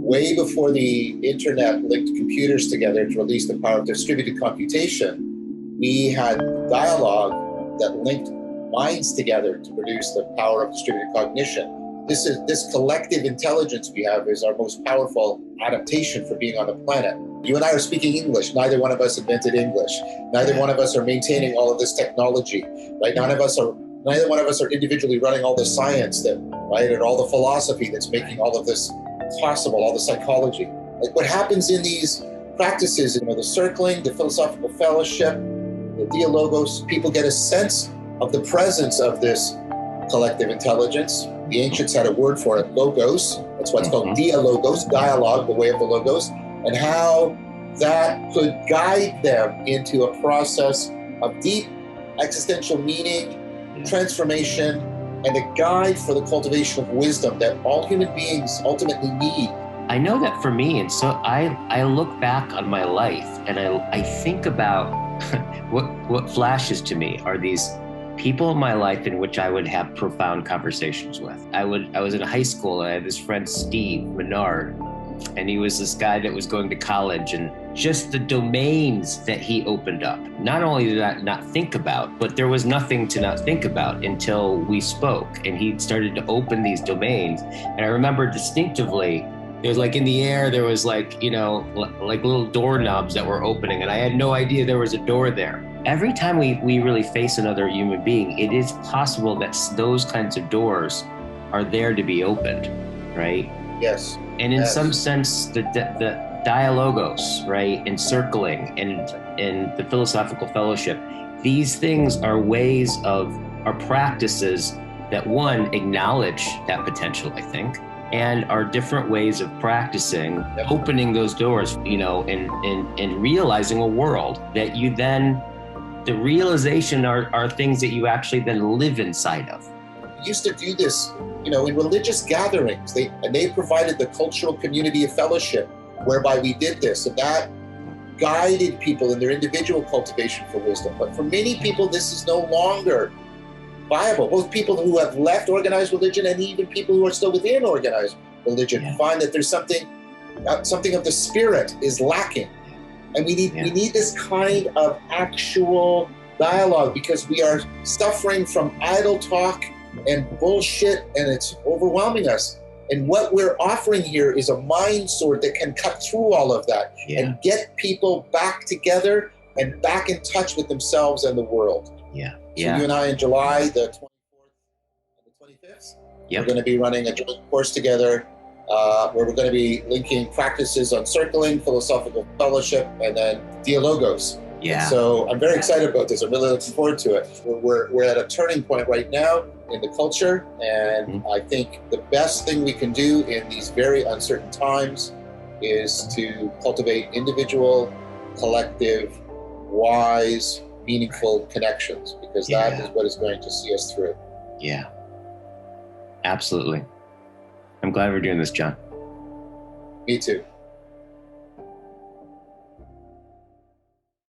way before the internet linked computers together to release the power of distributed computation, we had dialogue that linked minds together to produce the power of distributed cognition. This collective intelligence we have is our most powerful adaptation for being on the planet. You and I are speaking English. Neither one of us invented English. Neither one of us are maintaining all of this technology, right? Neither one of us are individually running all the science right, and all the philosophy that's making all of this possible, all the psychology. Like what happens in these practices, the circling, the philosophical fellowship, the Dialogos, people get a sense of the presence of this collective intelligence. The ancients had a word for it, logos. That's why it's called Dialogos, dialogue, the way of the logos, and how that could guide them into a process of deep existential meaning, transformation, and a guide for the cultivation of wisdom that all human beings ultimately need. I know that for me, and so I look back on my life and I think about what flashes to me are these people in my life in which I would have profound conversations with. I was in high school and I had this friend, Steve Menard, and he was this guy that was going to college, and just the domains that he opened up. Not only did I not think about, but there was nothing to not think about until we spoke, and he started to open these domains. And I remember distinctively, there was like in the air, there was like little doorknobs that were opening, and I had no idea there was a door there. Every time we really face another human being, it is possible that those kinds of doors are there to be opened, right? Yes. And in some sense, the Dialogos, right, encircling and the philosophical fellowship, these things are ways are practices that one, acknowledge that potential, I think, and are different ways of practicing, opening those doors, and realizing a world that you then, the realization are things that you actually then live inside of. We used to do this, in religious gatherings. They provided the cultural community of fellowship whereby we did this, and that guided people in their individual cultivation for wisdom. But for many people, this is no longer viable. Both people who have left organized religion and even people who are still within organized religion find that there's something of the spirit is lacking. And we need this kind of actual dialogue, because we are suffering from idle talk and bullshit, and it's overwhelming us. And what we're offering here is a mind sword that can cut through all of that and get people back together and back in touch with themselves and the world. So you and I in July, the 24th and the 25th, we're going to be running a joint course together where we're going to be linking practices on circling, philosophical fellowship, and then Dialogos. So I'm very excited about this. I'm really looking forward to it. We're at a turning point right now in the culture, and I think the best thing we can do in these very uncertain times is to cultivate individual, collective, wise, meaningful connections, because that is what is going to see us through. Yeah, absolutely. I'm glad we're doing this, John. Me too.